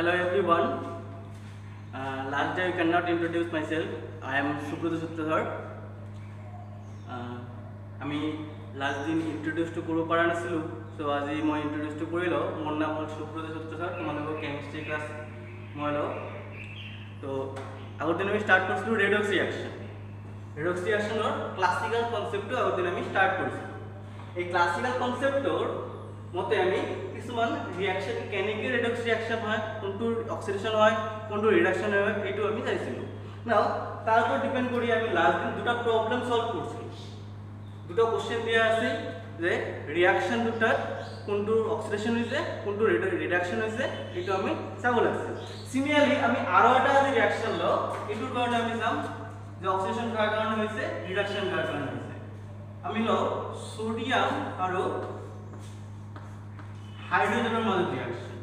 Hello everyone. Last day I cannot introduce myself. I am Subrata Suttradhar. আমি last দিন introduce two করব পারা নাছিল, সো আজি মই ইন্ট্রোডিউস টু কৰিল। মোৰ নাম হ'ল সুব্রত সূত্রধর, তোমালোকৰ কেমিস্ট্রি ক্লাস মই ল। তো আগৰ দিন আমি স্টার্ট কৰিছিলো ৰেডক্স ৰিঅ্যাকশন। ৰেডক্স ৰিঅ্যাকশনৰ ক্লাসিক্যাল কনসেপ্টটো আগৰ দিন আমি স্টার্ট কৰিছিলো। এই ক্লাসিক্যাল কনসেপ্টৰ মতে আমি কিছুমান ৰিঅ্যাকশন কেনেকৈ ৰেডক্স ৰিঅ্যাকশন হয়, কোনটো অক্সিডেশন হয়, কোনটো ৰিডাকশন হয়, এইটো আমি চাইছিলো। নাও তাৰ ওপৰত ডিপেন্ড কৰি আমি লাস্ট দিন দুটা প্ৰবলেম সলভ কৰিছিলো। দুটো কোশ্চেন দিয়া আছে যে রিঅ্যাকশন দুটাত কোনটো অক্সিডেশন হৈছে, কোনটো রিডাকশন হৈছে, এইটো আমি চাব লাগিছে। সিমিলারলি আমি আৰু এটা যে রিঅ্যাকশন ল, এইটোৰ কাৰণে আমি চাম যে অক্সিডেশন কাৰ কাৰণে হৈছে, রিডাকশন কাৰ কাৰণে হৈছে। আমি ল সোডিয়াম আৰু হাইড্রোজেনের মাজত রিঅ্যাকশন।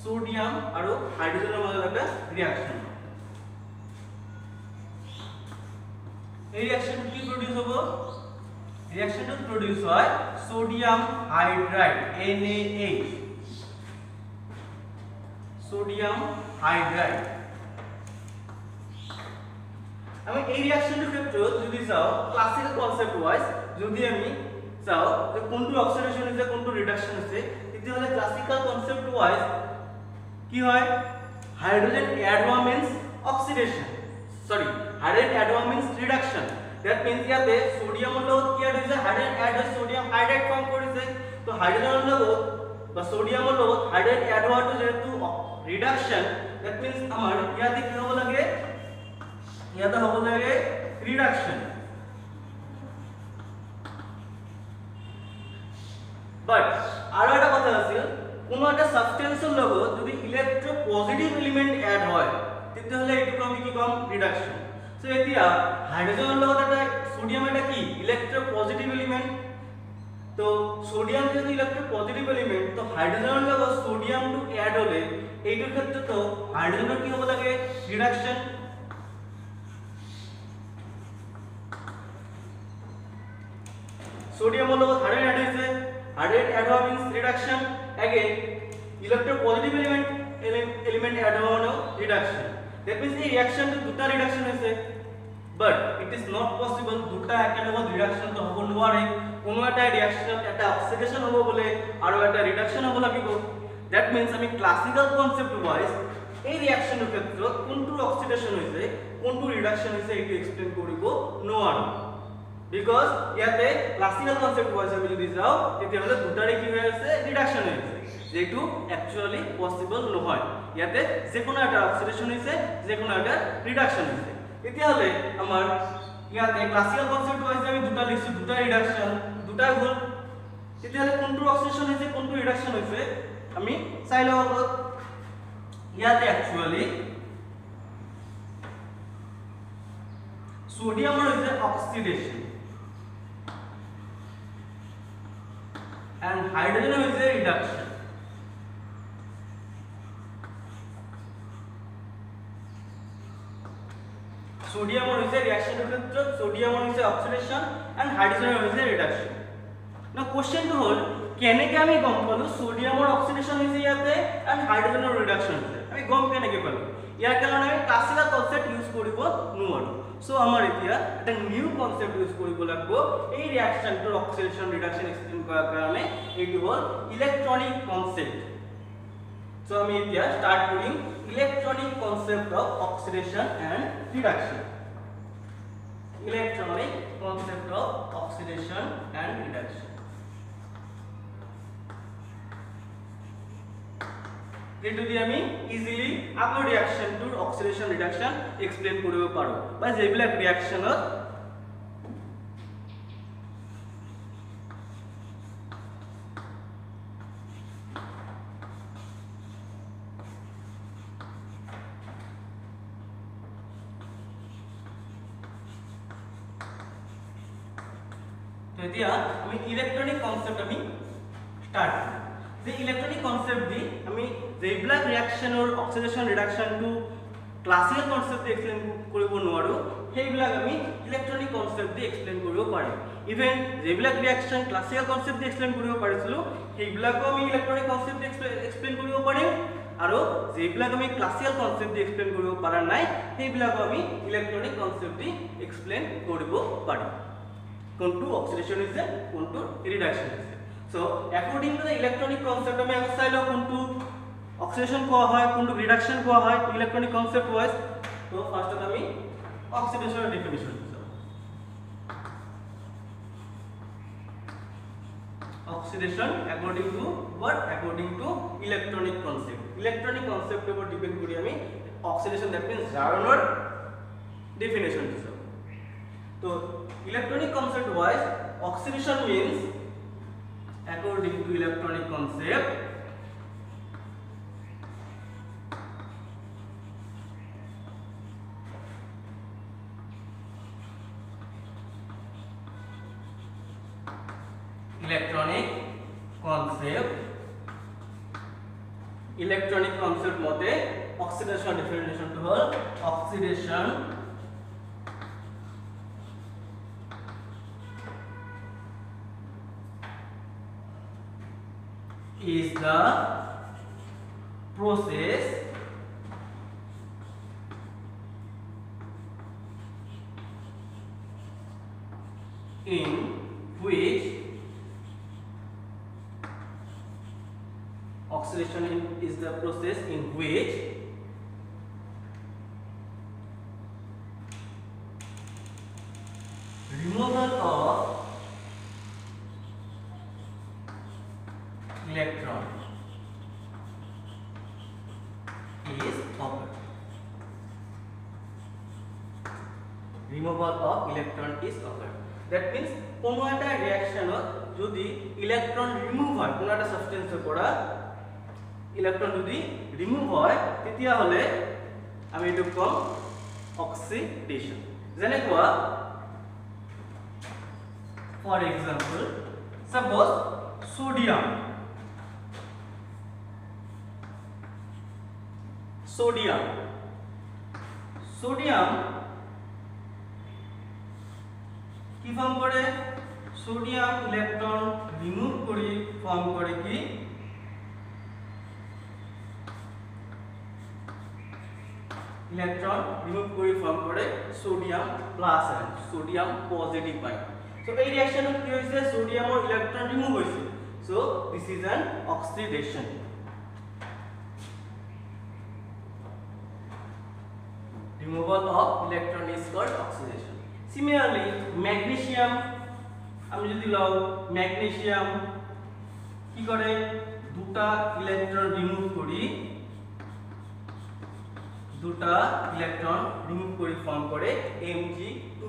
সোডিয়াম আৰু হাইড্রোজেনের মাজত একটা রিঅ্যাকশন। এই রিঅ্যাকশনটো কি প্রডিউস হ'ব? রিঅ্যাকশনটো প্রডিউস হয় sodium hydride NaH, sodium hydride. আমি এই রিঅ্যাকশনটোৰ ক্ষেত্ৰত যদি চাও ক্লাসিক্যাল কনসেপ্ট ওয়াইজ, যদি আমি চাও যে কোনটো অক্সিডেশন হৈছে, কোনটো রিডাকশন হৈছে, তেতিয়াহলে ক্লাসিক্যাল কনসেপ্ট ওয়াইজ কি হয়? হাইড্রোজেন এড হওয়া means oxidation, sorry hydrogen add হওয়া মিন্স রিডাকশন। দ্যাট মিন্স ইয়াতে সোডিয়ামৰ লগত কি এড হৈছে, হাইড্রোজেন এড হৈ সোডিয়াম হাইড্রাইড ফর্ম কৰিছে। তো হাইড্রোজেনৰ লগত বা সোডিয়ামৰ লগত হাইড্রোজেন এড হোৱাটো যেহেতু রিডাকশন, দ্যাট মিন্স আমাৰ ইয়াতে কি হ'ব লাগে? ইয়াতে হ'ব লাগে রিডাকশন। বাট আৰু এটা কথা আছিল, কোনো এটা সাবস্টেন্সৰ লগত যদি ইলেক্ট্ৰো পজিটিভ এলিমেন্ট এড হয় তেতিয়াহলে এইটো আমি কি কম? রিডাকশন। সো এতিয়া হাইড্রোজেনৰ লগত এটা সোডিয়াম এটা কি ইলেক্ট্ৰো পজিটিভ এলিমেন্ট। তো সোডিয়াম যেহেতু ইলেক্ট্ৰো পজিটিভ এলিমেন্ট, তো হাইড্রোজেনৰ লগত সোডিয়ামটো এড হলে এইটোৰ ক্ষেত্ৰত হাইড্রোজেনৰ কি হ'ব লাগে? রিডাকশন। সোডিয়ামৰ লগত হাইড্রোজেন এড হৈছে, হাইড্রোজেন এড হওয়া means reduction. Again electro positive element add হওয়া মানে reduction. That means এই reaction তো দুটা reduction হৈছে, but it is not possible দুটা একেলগে reduction তো হ'ব নোৱাৰে। কোনো এটা reaction এটা oxidation হ'ব বলে আৰু এটা reduction হ'ব লাগিব। That means আমি classical concept wise এই reaction ৰ ক্ষেত্ৰত কোনটো oxidation হৈছে, কোনটো reduction হৈছে এইটো explain কৰিব নোৱাৰো। বিকজ ইয়াতে ক্লাসিক্যাল কনসেপ্ট ওয়াইজ আমি যদি যাও তেতিয়াহলে দুটাৰে কি হৈ আছে? রিডাকশন হৈ আছে, যেটো একচুয়ালি পসিবল নহয়। ইয়াতে যে কোনো এটা অক্সিডেশন হৈছে, যে কোনো এটা রিডাকশন হৈছে। তেতিয়াহলে আমাৰ ইয়াতে ক্লাসিক্যাল কনসেপ্ট ওয়াইজ আমি দুটা লিখছো, দুটা রিডাকশন, দুটা হ'ল। তেতিয়াহলে কোনটো অক্সিডেশন হৈছে, কোনটো রিডাকশন হৈছে আমি চাই লওঁ আগত। ইয়াতে একচুয়ালি সোডিয়ামৰ হৈছে oxidation and hydrogen is a reduction. Sodium is a reaction ক্ষেত্ৰত sodium is a oxidation and hydrogen is a reduction. Now question to hold, কেনেকৈ আমি গম পালো সোডিয়ামৰ অক্সিডেশন হৈছে ইয়াতে and hydrogenৰ reduction হৈছে? আমি গম কেনেকৈ পালো? ইয়াৰ কাৰণে আমি ক্লাসিক্যাল কনসেপ্ট ইউজ কৰিব নোৱাৰো। সো আমাৰ এতিয়া এটা নিউ কনসেপ্ট ইউজ কৰিব লাগিব এই ৰিঅ্যাকশনটোৰ অক্সিডেশন রিডাকশন এক্সপ্লেইন কৰাৰ কাৰণে। এইটো হ'ল ইলেক্ট্ৰনিক কনসেপ্ট। সো আমি এতিয়া স্টার্ট কৰিম electronic concept of oxidation and reduction. Electronic concept of oxidation and reduction. যেটো দি আমি ইজিলি আগৰ ৰিঅ্যাকশনটোৰ অক্সিডেশন রিডাকশন এক্সপ্লেইন কৰিব পাৰো, বা যেবিলাক ৰিঅ্যাকশনত তো এতিয়া আমি ইলেক্ট্রনিক কনসেপ্ট আমি স্টার্ট কৰিম। যে ইলেক্ট্রনিক কনসেপ্ট দি আমি যেবিলাক ৰিঅ্যাকশনৰ অক্সিডেশন রিডাকশনটো ক্লাছিকেল কনসেপ্ট দি এক্সপ্লেইন কৰিব নোৱাৰো সেইবিলাক আমি ইলেক্ট্ৰনিক কনসেপ্ট দি এক্সপ্লেইন কৰিব পাৰিম ইভেন যেবিলাক ৰিঅ্যাকশন ক্লাছিকেল কনসেপ্ট দি এক্সপ্লেইন কৰিব পাৰিছিলো সেইবিলাকো আমি ইলেক্ট্ৰনিক কনসেপ্ট দি এক্সপ্লেইন কৰিব পাৰিম আৰু যেবিলাক আমি ক্লাছিকেল কনসেপ্ট দি এক্সপ্লেইন কৰিব পৰা নাই সেইবিলাকো আমি ইলেক্ট্ৰনিক কনসেপ্ট দি এক্সপ্লেইন কৰিব পাৰিম কোনটো অক্সিডেশন হৈছে কোনটো ৰিডাকশন হৈছে so according to the electronic concept আমি আগত চাইলো কোনটো অক্সিডেশন কোৱা হয় কোনটো ৰিডাকশন কোৱা হয় ইলেক্ট্রনিক কনসেপ্ট ওয়াইজ তো ফার্স্টত আমি অক্সিডেশনৰ ডেফিনিশন দিছো oxidation according to what according to electronic concept উপর ডিপেন্ড করি আমি oxidation that means জারণৰ definition দিছো তো electronic concept wise oxidation means according to electronic concept electronic concept মতে oxidation definition to হল oxidation is the process in which oxidation is the process in which removal of electron is occurred. Removal of electron is occurred. That means কোনো একটা রিঅ্যাকশনত যদি electron remove হয় কোনো একটা সাবস্টেন্সের পৰা electron যদি রিমুভ হয় তেতিয়া হলে আমি এটো কম অক্সিডেশন যেনেকুৱা ফর এক্সাম্পল সাপোজ সোডিয়াম কি ফর্ম করে সোডিয়াম ইলেকট্রন রিমুভ কৰি ফর্ম করে কি ইলেকট্রন রিমুভ কৰি ফর্ম করে sodium plus ion sodium positive ion so এই রিঅ্যাকশনত কি হৈছে সোডিয়ামৰ ইলেকট্রন রিমুভ হৈছে so this is an oxidation removal of electron is called oxidation similarly magnesium আমি যদি লও magnesium কি করে দুটা ইলেকট্রন রিমুভ করি ফর্ম করে Mg2+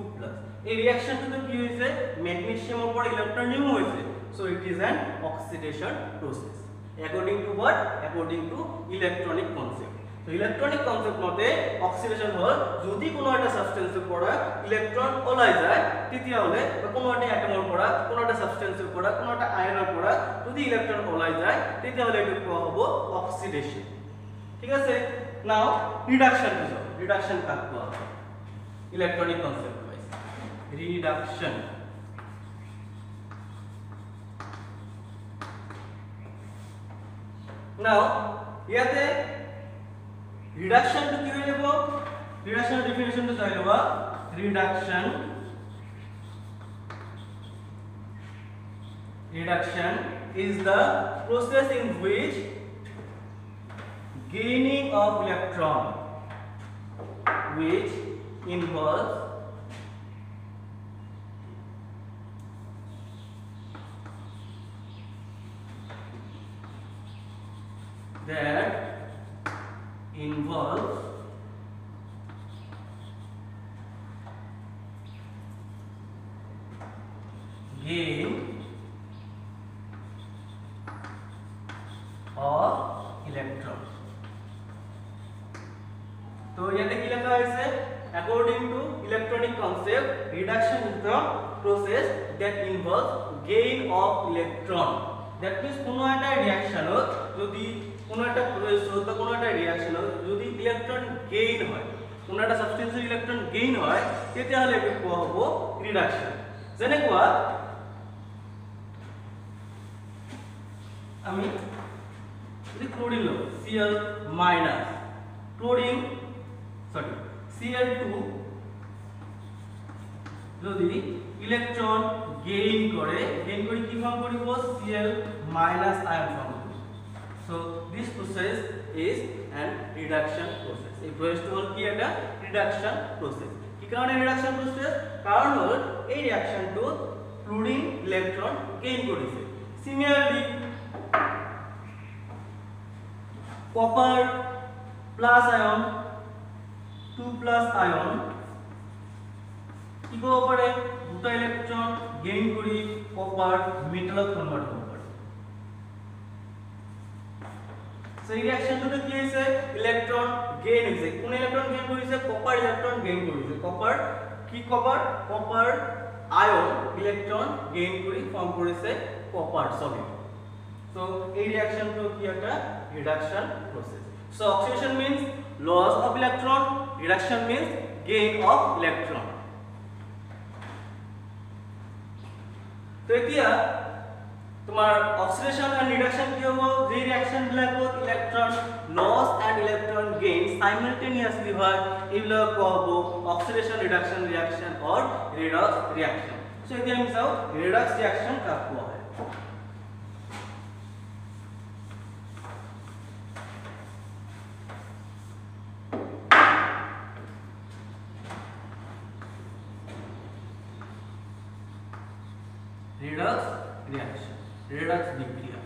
এই রিঅ্যাকশনটো কি হইছে ম্যাগনেসিয়ামৰ পৰা ইলেকট্রন রিমুভ হইছে so it is an oxidation process according to what according to electronic concept তো ইলেকট্রনিক কনসেপ্ট মতে অক্সিডেশন হল যদি কোনো একটা সাবস্টেন্সের পৰা ইলেকট্রন ওলাই যায় তেতিয়া হলে কোনো একটা অ্যাটমৰ পৰা কোনো একটা সাবস্টেন্সের পৰা কোনো একটা আয়নৰ পৰা যদি ইলেকট্রন ওলাই যায় তেতিয়া হলে এটো কোৱা হ'ব অক্সিডেশন ঠিক আছে নাও রিডাকশন কাক কোৱা হয় ইলেকট্রনিক কনসেপ্ট ওয়াইজ রিডাকশন নাও ইয়াতে reduction to কি হয়ে যাব reduction definition to চাই লবা reduction is the process in which gaining of electron which involves gain of electron तो ইয়াতে কি লেখা আছে according to electronic concept reduction is the process that involves gain of electron that means কোনো একটা রিঅ্যাকশনত যদি কোনো একটা প্রসেস বা কোনো একটা রিঅ্যাকশন যদি ইলেকট্রন গেইন হয়, কোনো একটা সাবস্টেন্সের ইলেকট্রন গেইন হয়, তেতিয়াহ'লে একে কোৱা হ'ব ৰিডাকশন। যেনেকুৱা আমি যদি ক্লোরিন লওঁ Cl minus chlorine sorry Cl2 যদি ইলেকট্রন গেইন করে কি ফর্ম কৰিব Cl মাইনাস আয়ন ফর্ম কৰিব। So this process is an reduction process. এই প্রসেসটা হল কি একটা রিডাকশন প্রসেস। কি কারণে রিডাকশন প্রসেস? কারণ হল এই রিঅ্যাকশনটো ক্লোরিন ইলেকট্রন গেইন করেছে। Similarly copper plus ion 2 plus ion কি কৰিব পাৰে দুটা ইলেকট্রন গেইন কৰি কপার মেটালত কনভার্ট হ'ব পাৰে। সো এই ৰিঅ্যাকশনটো কি হৈছে ইলেকট্রন গেইন হৈছে। কোন ইলেকট্রন গেইন কৰিছে? কপার ইলেকট্রন গেইন কৰিছে। কপার কি কপার আয়ন ইলেকট্রন গেইন কৰি ফর্ম কৰিছে copper solid. So a reaction to কি একটা reduction process. So oxidation means loss of electron, reduction means gain of electron. তো এতিয়া তোমার oxidation and reduction কি হ'ব? যে রিঅ্যাকশন বিলাকত electron loss and electron gain simultaneously হয় এইবিলাক কোৱা হ'ব oxidation reduction reaction or redox reaction. So এতিয়া আমি চাও redox reaction কাক কোৱা হয়। redox reaction, redox বিক্রিয়া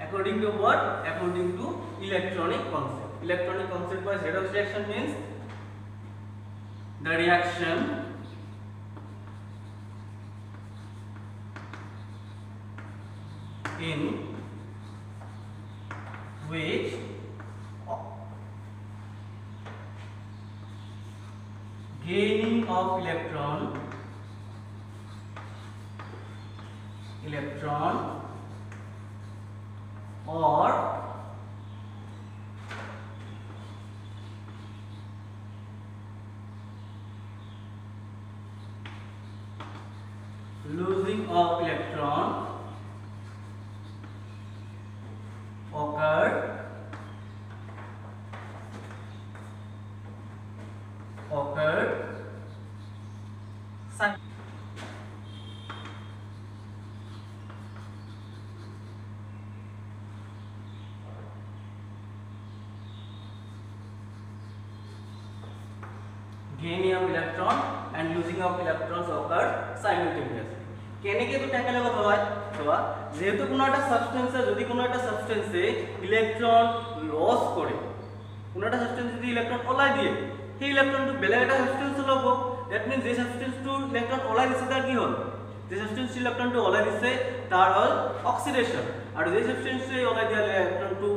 according to what? According to electronic concept. Electronic concept by redox reaction means the reaction in which gaining of electron or losing of electron occurred gaining of electron and losing of electrons occur simultaneously. কেনেকে তো tackle কথা হয় তোবা যেহেতু কোনো একটা সাবস্টেন্সে যদি কোনো একটা সাবস্টেন্সে ইলেকট্রন লস করে কোনো একটা সাবস্টেন্স যদি ইলেকট্রন ওলাই দিয়ে সেই ইলেকট্রনটো বেলেগ একটা সাবস্টেন্স ল'ব। দ্যাট মিন্স যে সাবস্টেন্সটো ইলেকট্রন ওলাই দিছে তাৰ কি হ'ল? যে সাবস্টেন্স ইলেকট্রনটো ওলাই দিছে তাৰ হ'ল অক্সিডেশন, আৰু যে সাবস্টেন্সে ওলাই দিয়া ইলেকট্রনটো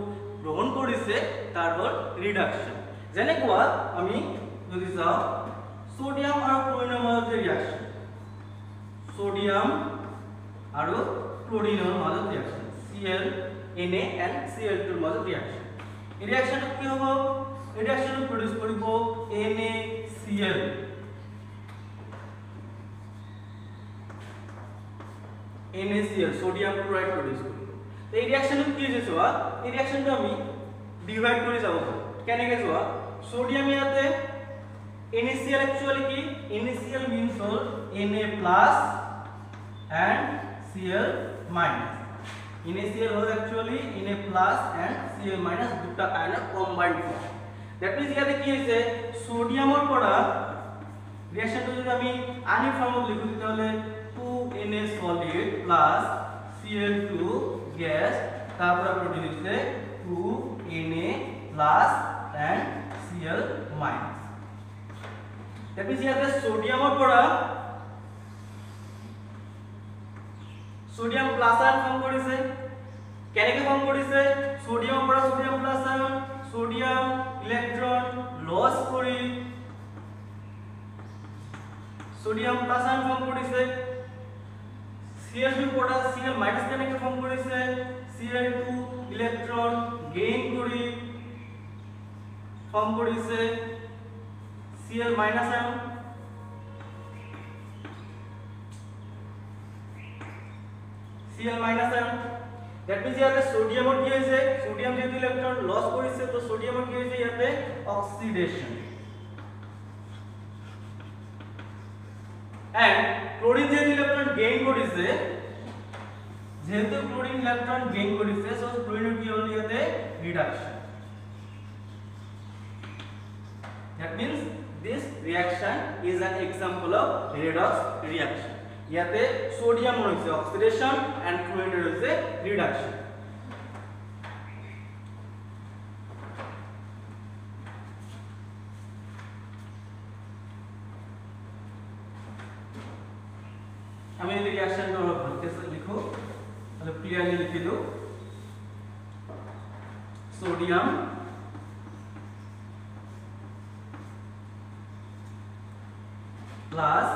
গ্রহণ কৰিছে তাৰ হ'ল ৰিডাকশন। যেনেকুৱা আমি যদি চাও সোডিয়াম আৰু ক্লোৰিনৰ মাজত যে ৰিঅ্যাকশন, সোডিয়াম আৰু ক্লোৰিনৰ মাজত reaction Cl Na and Cl2 ৰ মাজত ৰিঅ্যাকশন। এই ৰিঅ্যাকশনটো কি হ'ব? এই ৰিঅ্যাকশনটো প্ৰডিউস কৰিব NaCl। NaCl sodium chloride produce কৰিব। এই ৰিঅ্যাকশনটো কি হৈছে চোৱা, এই ৰিঅ্যাকশনটো আমি ডিভাইড কৰি যাব পাৰোঁ। কেনেকৈ চোৱা, সোডিয়াম ইয়াতে NaCl actually কি? NaCl means all Na plus and Cl minus. NaCl was actually Na plus and Cl minus দুটা আয়নৰ কম্বাইন্ড ফর্ম। দ্যাট মিন্স ইয়াতে কি হৈছে সোডিয়ামৰ পৰা ৰিঅ্যাকশনটো যদি আমি আনি ফর্মত লিখো তেতিয়াহ'লে 2Na solid plus Cl2 gas তাৰ পৰা প্ৰডিউস হৈছে 2Na plus and Cl minus। That means here the sodium sodium plus ion form কৰিছে। কেনেকৈ form কৰিছে? sodium sodium plus ion sodium electron loss কৰি sodium plus ion form কৰিছে। Cl2 Cl minus কেনেকৈ form কৰিছে? Cl Cl2 electron gain করি form করিছে Cl minus ion Cl minus ion that means ইয়াতে সোডিয়ামৰ কি হৈছে সোডিয়াম যেহেতু ইলেকট্রন লস কৰিছে তো সোডিয়ামৰ কি হৈছে ইয়াতে অক্সিডেশন and ক্লোরিন যেহেতু ইলেকট্রন গেইন কৰিছে যেহেতু ক্লোরিন ইলেকট্রন গেইন কৰিছে সো ক্লোরিনের কি হল ইয়াতে reduction that means this reaction is an example of redox reaction ইয়াতে সোডিয়াম হইছে অক্সিডেশন and ক্লোরিন হইছে রিডাকশন আমি এই রিঅ্যাকশনটা বলতে লিখো তাহলে ক্লিয়ারলি লিখে দাও sodium plus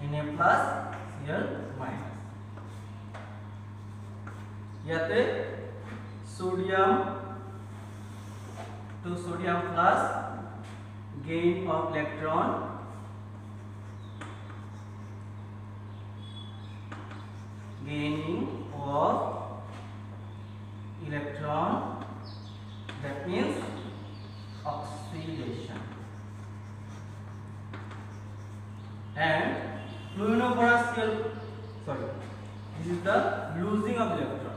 Na plus Cl minus ইয়াতে sodium to sodium plus gain of electron gaining of electron that means oxidation and fluorophorus sorry this is the losing of electron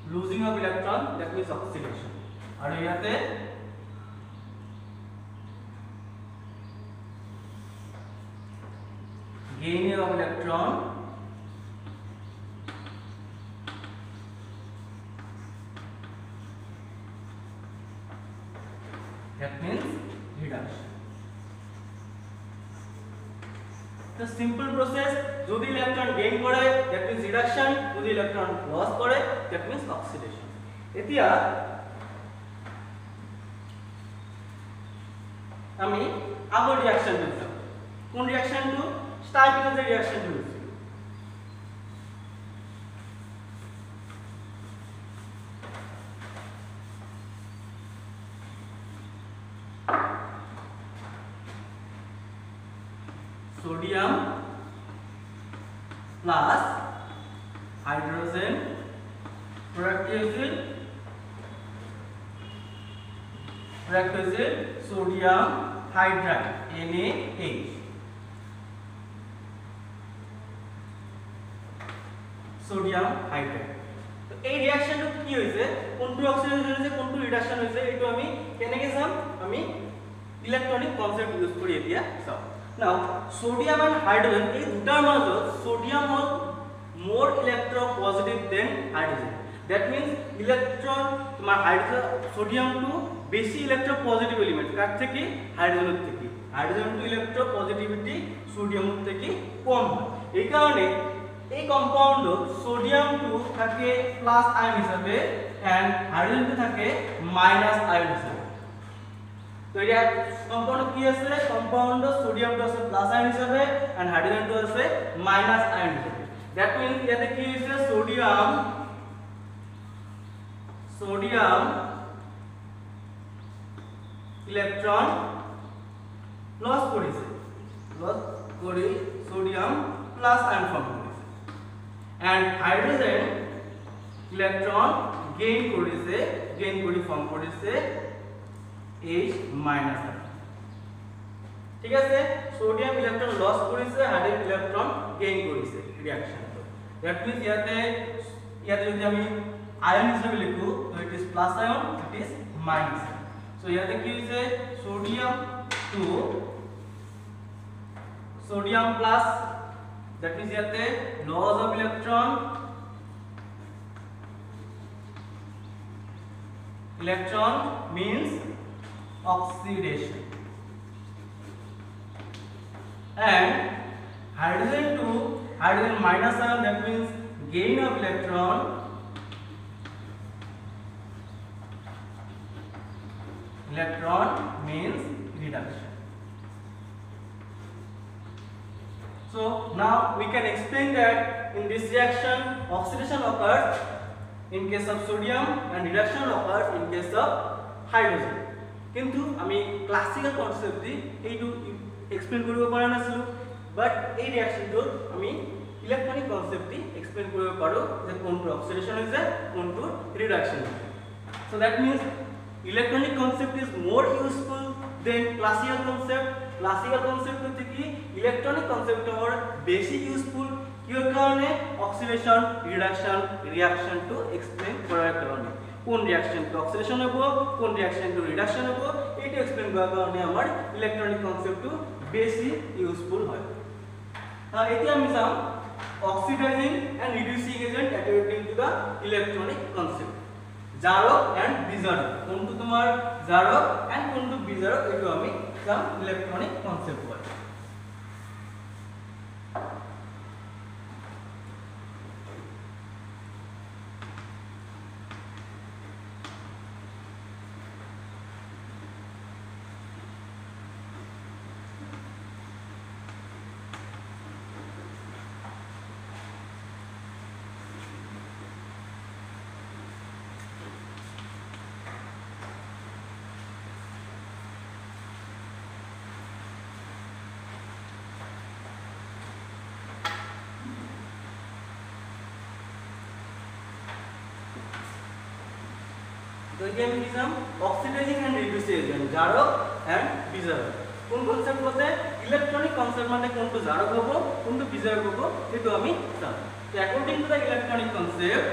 losing of electron that means oxidation और याते gaining of electron that means reduction the simple process যদি electron gain করে that means reduction যদি electron loss করে that means oxidation এতিয়া আমি আগৰ reaction দিছো কোন ৰিঅ্যাকশনটো স্টার্টিং অফ দ্য রিঅ্যাকশন দিছো sodium plus hydrogen product is sodium hydride NaH sodium hydride তো এই রিঅ্যাকশনটো কি হইছে কোনটো অক্সিডেশন হইছে কোনটো রিডাকশন হইছে এটো আমি কেনেকে চাম আমি ইলেকট্রনিক কনসেপ্ট ইউজ করি এতিয়া চাও নাও সোডিয়াম এন্ড হাইড্রোজেন এই দুটাৰ মাজত সোডিয়াম হল more electropositive than hydrogen that means electron তোমার হাইড্রোজেন সোডিয়াম টু বেশি ইলেকট্রোপজিটিভ এলিমেন্ট কার থেকে হাইড্রোজেন থেকে হাইড্রোজেন টু ইলেকট্রোপজিটিভিটি সোডিয়াম থেকে কম হয় এই কারণে এই কম্পাউন্ড সোডিয়াম টু থাকে প্লাস আয়ন হিসাবে এন্ড হাইড্রোজেন টু থাকে মাইনাস আয়ন হিসাবে তো এটা কম্পাউন্ড কি আছে কম্পাউন্ড সোডিয়াম টু আছে প্লাস আয়ন হিসাবে এন্ড হাইড্রোজেন টু আছে মাইনাস আয়ন হিসাবে that means ইয়াতে কি হইছে সোডিয়াম ইলেকট্রন লস করিছে লস করে সোডিয়াম প্লাস আয়ন ফর্ম করিছে এন্ড হাইড্রোজেন ইলেকট্রন গেইন করিছে গেইন করি ফর্ম করিছে H মাইনাস ঠিক আছে সোডিয়াম ইলেকট্রন লস করিছে হাইড্রোজেন ইলেকট্রন গেইন করিছে রিঅ্যাকশন that means ইয়াতে যদি আমি আয়ন হিসেবে লিখো তো it is plus ion it is minus so ইয়াতে কি হইছে sodium to sodium plus that means ইয়াতে loss of electron means oxidation and hydrogen to hydrogen minus ion that means gain of electron electron means reduction. So now we can explain that in this reaction oxidation occurs in case of sodium and reduction occurs in case of hydrogen. কিন্তু আমি classical concept দি এইটো explain কৰিব পৰা নাছিলো, but এই ৰিঅ্যাকশনটো আমি electronic concept দি explain কৰিব পাৰো যে কোনটো অক্সিডেশন হৈছে কোনটো ৰিডাকশন হৈছে। So that means electronic concept is more useful than classical concept. Classical concept হচ্ছে কি ইলেক্ট্রনিক কনসেপ্ট হওয়ার বেশি ইউজফুল কিহৰ কাৰণে oxidation reduction reaction to explain করার কারণে কোন রিঅ্যাকশন টু অক্সিডেশন হ'ব কোন রিঅ্যাকশন টু রিডাকশন হ'ব এইটো এক্সপ্লেইন কৰাৰ কাৰণে আমাৰ ইলেক্ট্রনিক কনসেপ্টটো বেশি ইউজফুল হয়। এতিয়া আমি চাম oxidising and reducing agent according to the electronic concept. জারক এন্ড বিজারক কোনটো তোমাৰ জারক এন্ড কোনটো বিজারক এইটো আমি চাম ইলেক্ট্রনিক কনসেপ্ট হয়। तो ये हम किसम ऑक्सीडाइजिंग एंड रिड्यूसिंग एजेंट জারক एंड বিজারক কোন কনসেপ্ট মতে ইলেক্ট্রনিক কনসেপ্ট মানে কোনটো জারক হ'ব কোনটো বিজারক হ'ব এটো আমি চাম। তো according to the electronic concept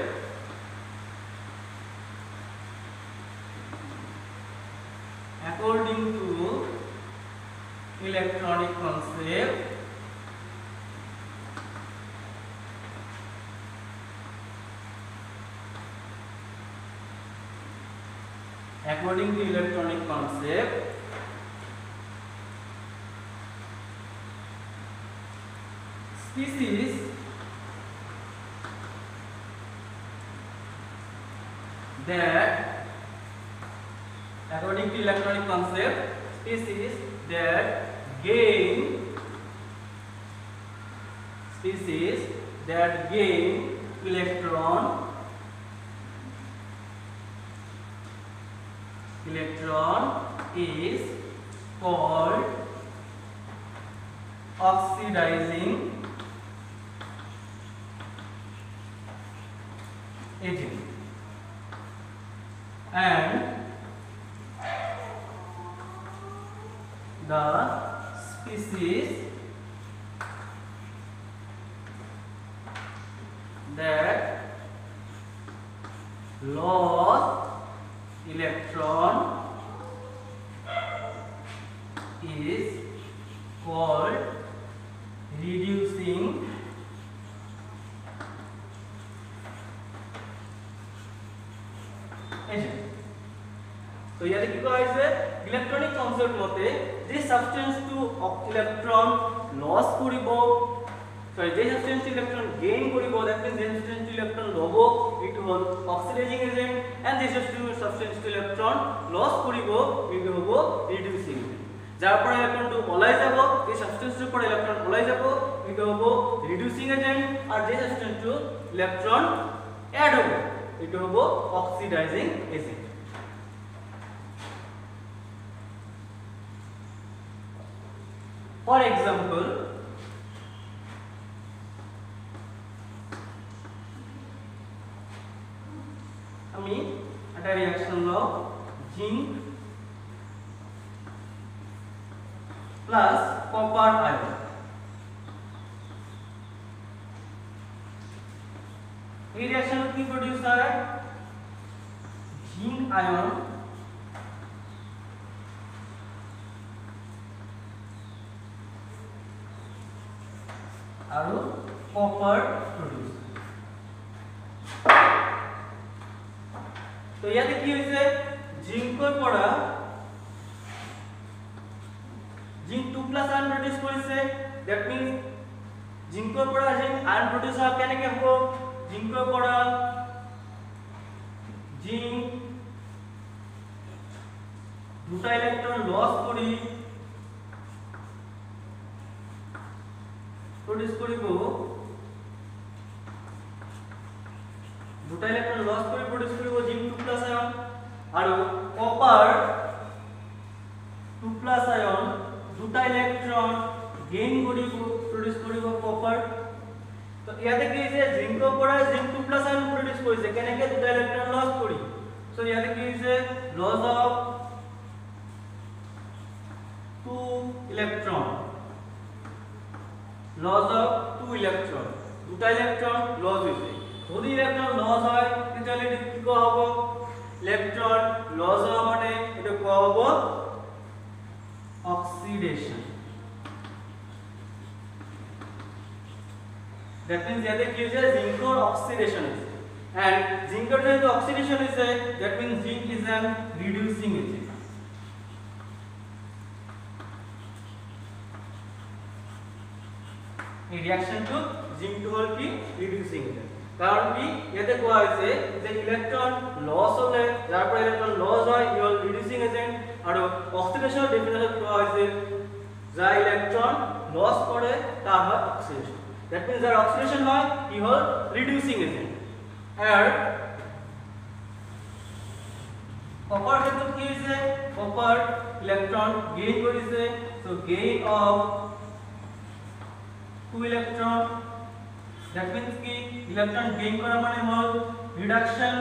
according to electronic concept species that according to electronic concept species that gain electron is called oxidizing agent and the species that lost electron is called reducing agent। तो यानी কি কোৱা হৈছে electronic concept মতে যে substance two electron loss কৰিব sorry যে substance electron gain কৰিব দ্যাট মিন্স যে সাবস্টেন্স ইলেক্ট্রন লব ইট হল অক্সিডাইজিং এজেন্ট এন্ড যে সাবস্টেন্স ইলেক্ট্রন লস কৰিব ইট হ'ব রিডিউসিং এজেন্ট। যাৰ পৰা ইলেক্ট্রনটো ওলাই যাব এই সাবস্টেন্সৰ পৰা ইলেক্ট্রন ওলাই যাব ইটো হ'ব রিডিউসিং এজেন্ট আর যে সাবস্টেন্সটো ইলেক্ট্রন এড হ'ব ইটো হ'ব অক্সিডাইজিং এজেন্ট। For example, আমি একটা রিঅ্যাকশন লও জিঙ্ক প্লাস কপার আয়ন। এই রিঅ্যাকশন কি প্রডিউস হয় জিঙ্ক আয়ন আৰু কপার প্রডিউস। তো ইয়াতে কি হইছে জিঙ্কৰ পৰা জিঙ্ক 2+ আয়ন প্ৰডিউস কৰিছে দ্যাট মিন্স জিঙ্কৰ পৰা আয়ন প্ৰডিউস হয় কেনেকৈ হ'ব জিঙ্কৰ পৰা জিঙ্ক দুটা ইলেকট্রন লস করি প্রডিউস করিব দুটা ইলেকট্রন লস করে প্রডিউস করিব জিঙ্ক 2+ আয়ন আর কপার 2+ আয়ন দুটা ইলেকট্রন গেইন করিব প্রডিউস করিব কপার। তো ইয়াতে কি হইছে জিঙ্ক পড়া জিঙ্ক 2+ আয়ন প্রডিউস করিছে কেনেকে দুটা ইলেকট্রন লস করি। সো ইয়াতে কি হইছে loss of 2 electron loss of 2 electron দুটা ইলেকট্রন লস হইছে। যদি ইলেকট্রন লস হয় তাহলে এটা কি কোয়া হবে ইলেকট্রন লস হওয়া মানে এটা কোয়া হবে অক্সিডেশন। that means ইয়াতে কি হইছে জিঙ্কর অক্সিডেশন হইছে and জিঙ্কর যেহেতু অক্সিডেশন হইছে that means zinc is an reducing agent। এই রিঅ্যাকশন টু জিঙ্ক টু হল কি রিডিউসিং এজেন্ট। কারণ কি এতে কোয়া হয়েছে যে ইলেকট্রন লস হলে যার পর ইলেকট্রন লস হয় ই হল রিডিউসিং এজেন্ট আর অক্সিডেশন ডেফিনেশন কোয়া হয়েছে যা ইলেকট্রন লস করে তার হয় অক্সিডেশন। দ্যাট মিন্স যার অক্সিডেশন হয় ই হল রিডিউসিং এজেন্ট। আর কপার ক্ষেত্রে কি হয়েছে কপার ইলেকট্রন গেইন করেছে so gain of 2 electron. that means কি ইলেকট্রন গেইন করা মানে হল reduction.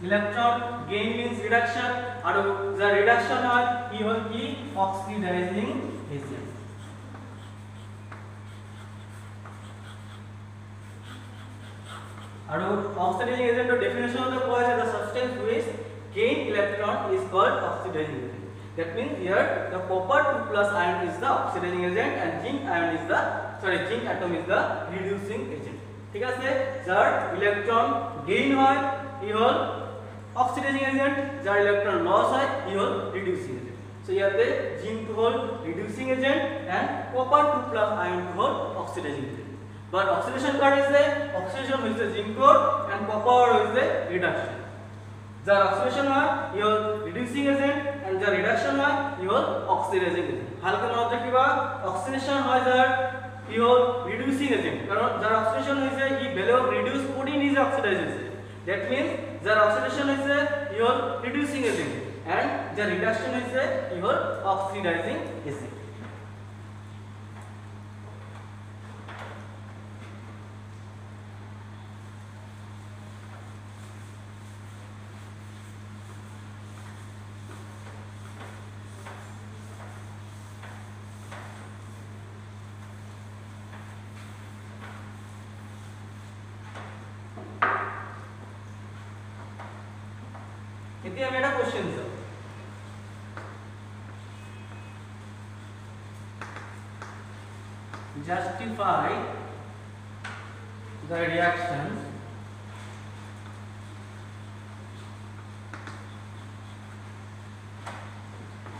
Electron gain means reduction আর যা রিডাকশন হয় ই হল কি অক্সিডাইজিং এজেন্ট। আর অক্সিডাইজিং এজেন্টের ডেফিনিশন হলো কোয়া আছে the substance which gain electron is called oxidizing agent। That means here the copper 2+ ion is the oxidizing agent and zinc atom is the reducing agent। ঠিক আছে যার ইলেকট্রন গেইন হয় ই হল অক্সিডাইজিং এজেন্ট যার ইলেকট্রন লস হয় ই হল রিডিউসিং এজেন্ট। সো ইয়াতে জিঙ্ক হল reducing agent and copper 2+ ion হল অক্সিডাইজিং এজেন্ট। but oxidation কার হইছে অক্সিডেশন হইছে জিঙ্কর and copper হইছে রিডাকশন। যার অক্সিডেশন হয় ই হল রিডিউসিং এজেন্ট and যার রিডাকশন হয় ই হল অক্সিডাইজিং এজেন্ট। হালকা মনে রাখবা অক্সিডেশন হয় যার ই হল রিডিউসিং এজেন্ট কারণ যার অক্সিডেশন হইছে ই ভ্যালু অফ রিডিউস করে নিজে অক্সিডাইজ হইছে। দ্যাট মিন্স যার অক্সিডেশন হইছে ই হল রিডিউসিং এজেন্ট and যার রিডাকশন হইছে ই হল অক্সিডাইজিং এজেন্ট। এতিয়া আমি এটা কোশ্চেন চাও justify the reactions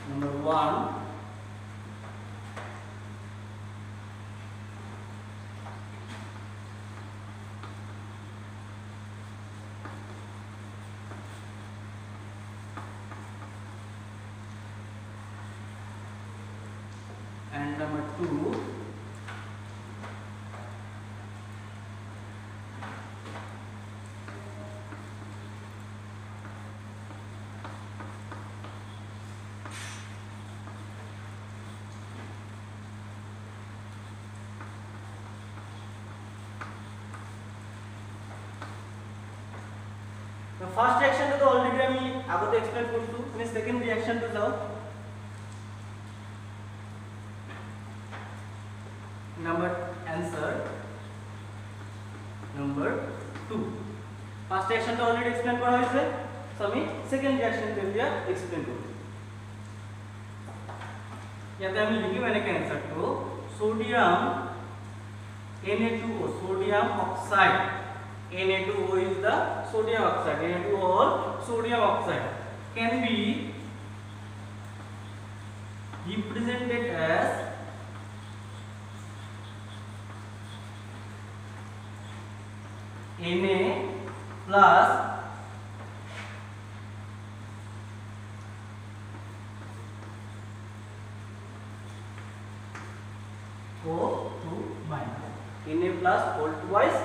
number 1 and number 2 तो फर्स्ट रिएक्शन तो ऑलरेडी আমি আগতে এক্সপ্লেইন করছো আমি সেকেন্ড রিঅ্যাকশন তো যাও number answer number 2 first reaction তো অলরেডি এক্সপ্লেইন করা হয়েছে সো আমি সেকেন্ড রিঅ্যাকশন কে দিয়া এক্সপ্লেইন করব। ইয়াতে আমি লিখি মানে কি आंसर তো sodium Na2O sodium oxide Na2O is the sodium oxide Na2O sodium oxide can be represented as Na plus plus whole twice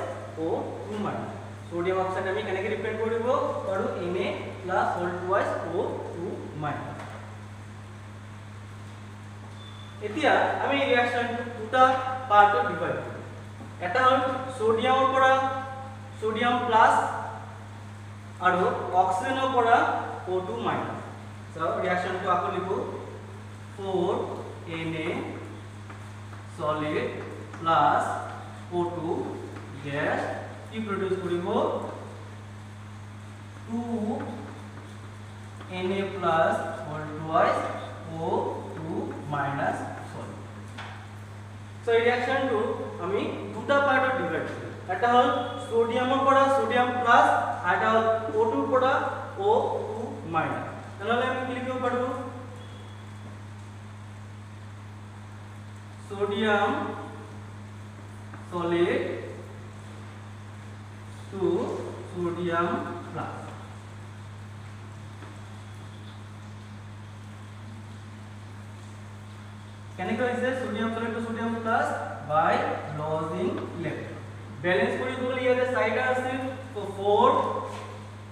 O2 minus sodium oxide আমি কেনেকৈ ৰিপ্ৰেজেন্ট কৰিব পাৰো Na plus whole twice O2 minus এতিয়া আমি ৰিঅ্যাকশনটো দুটা পাৰ্টত divide কৰিম এটা হ'ল সোডিয়ামৰ পৰা সোডিয়াম প্লাস আৰু অক্সিজেনৰ পৰা O2 মাইনাস সো ৰিঅ্যাকশনটো আকৌ লিখো 4Na solid plus O2 gas কি প্রডিউস কৰিব 2Na plus whole twice O2 minus solid so এই রিঅ্যাকশনটো আমি দুটা পার্টত ডিভাইড কৰিম এটা হ'ল সোডিয়ামৰ পৰা সোডিয়াম প্লাস আৰু এটা হ'ল O2 পৰা O2 মাইনাস তাহলে আমি কি লিখিব পাৰো sodium solid to sodium plus কেনেকৈ হৈছে sodium solid to sodium plus by losing electron balance কৰিবলৈ ইয়াতে সাইডে আছে তো 4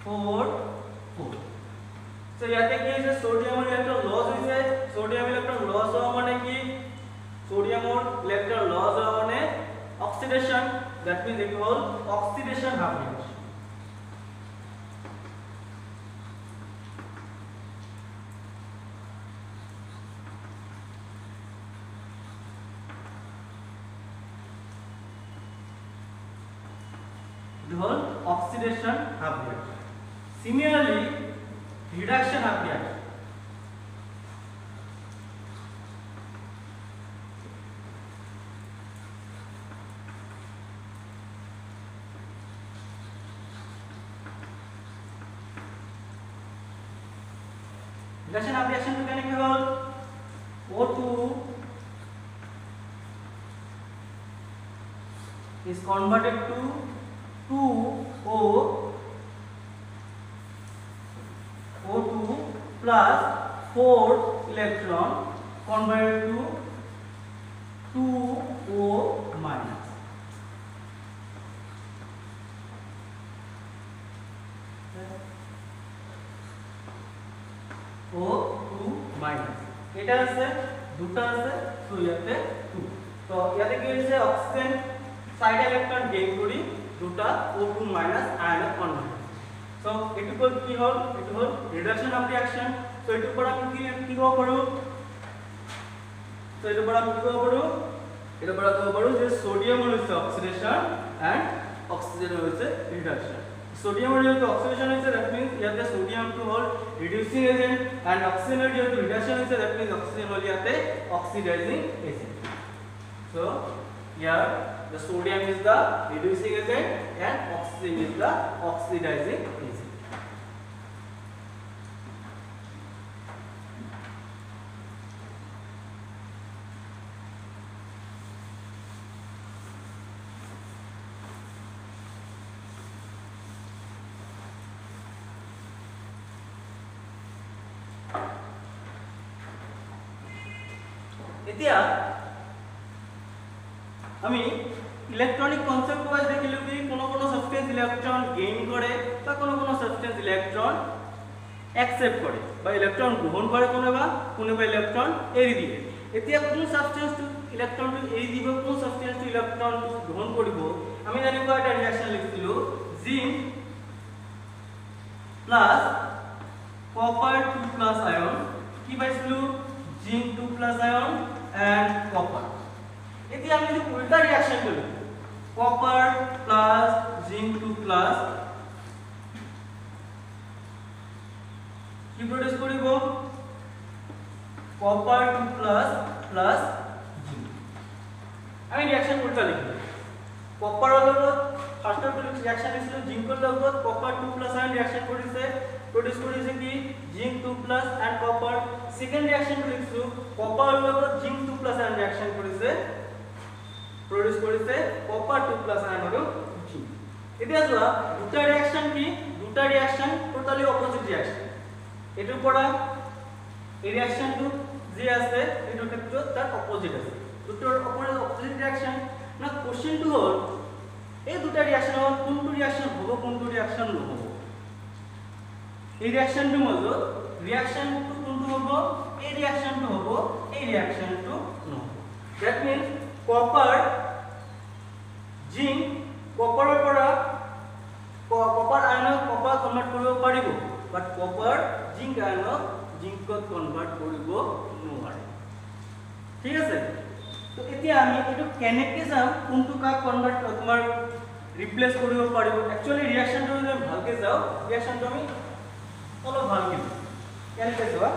4 4 সো ইয়াতে কি হৈছে সোডিয়ামৰ ইলেক্ট্ৰন লস হৈছে সোডিয়াম ইলেক্ট্ৰন লস হোৱা মানে কি সোডিয়ামৰ ইলেক্ট্ৰন লস হোৱা মানে oxidation that means it will oxidation happening the whole oxidation happening similarly reduction happening reduction of reaction to can equal O2 is converted to 2O O2 plus 4 electron converted to 2O minus O2 minus এটা আছে দুটা আছে তো ইয়াতে 2 তো ইয়াতে কি হৈছে অক্সিজেন সাইড ইলেক্ট্রন গেইন কৰি দুটা O2 minus ion convert so এটু কল কি হল এটু হল রিডাকশন অফ রিঅ্যাকশন সো এটু পড়া আমি কি কব পাৰো সো এটু পড়া আমি কি কব পাৰো এটা পড়া কব পাৰো যে সোডিয়াম হৈছে অক্সিডেশন এন্ড অক্সিজেন হৈছে reduction sodium is oxidation is that means here the sodium to hold reducing agent and oxygen is reduction is that means oxygen will here the oxidizing agent so here the sodium is the reducing agent and oxygen is the oxidizing agent এতিয়া আমি electronic concept wise দেখিলো কি কোন কোন substance electron gain করে বা কোন কোন সাবস্টেন্স ইলেকট্রন অ্যাকসেপ্ট করে বা ইলেকট্রন গ্রহণ করে কোনবা ইলেকট্রন এৰি দিয়ে এতিয়া কোন সাবস্টেন্স ইলেকট্রন এৰি দিব কোন সাবস্টেন্স ইলেকট্রন গ্রহণ কৰিব আমি জানিব এটা ৰিঅ্যাকশন লিখিলো zinc plus copper 2 plus ion কি পাইছিলো zinc 2 plus ion and copper এটি আমি যদি উল্টা রিঅ্যাকশন করি copper plus zinc 2 plus কি প্রডিউস করিব copper 2 plus plus zinc আমি রিঅ্যাকশন উল্টা লিখব copper এর লগত ফার্স্ট অফ রিঅ্যাকশন ছিল zinc এর লগত copper 2 plus আয়ন রিঅ্যাকশন করিছে প্রডিউস করিছে কি zinc 2 plus and copper second reaction লিখছো copper এর লগত zinc 2 plus আয়ন রিঅ্যাকশন করিছে প্রডিউস করিছে copper 2 plus আয়ন আৰু zinc এতিয়া যোৱা দুটা রিঅ্যাকশন কি দুটা রিঅ্যাকশন টোটালি অপোজিট রিঅ্যাকশন এটার পৰা এই রিঅ্যাকশনটো যে আছে এই দুটার তার অপোজিট আছে দুটোর অপোজিট রিঅ্যাকশন না কোশ্চেনটো হল এই দুটা ৰিয়াকচন কোনটো ৰিয়াকচন হ'ব কোনটো ৰিয়াকচন নহ'ব এই ৰিয়াকচনটো মাজত ৰিয়াকচনটো কোনটো হ'ব এই ৰিয়াকচনটো হ'ব এই ৰিয়াকচনটো নহ'ব দ্যাট মিন্স কপাৰ জিংক কপাৰৰ পৰা কপাৰ আয়নক কপাৰ কনভাৰ্ট কৰিব পাৰিব বাট কপাৰ জিংক আয়নক জিংকত কনভাৰ্ট কৰিব নোৱাৰে ঠিক আছে তো এতিয়া আমি এটো কেনেকৈ যাম কোনটো কাক কনভাৰ্ট তোমাৰ ৰিপ্লেস কৰিব পাৰিব একচুয়ালি ৰিয়াকচনটো যদি ভালকৈ যাও ৰিয়াকচনটো আমি অলপ ভালকৈ কেনেকৈ যোৱা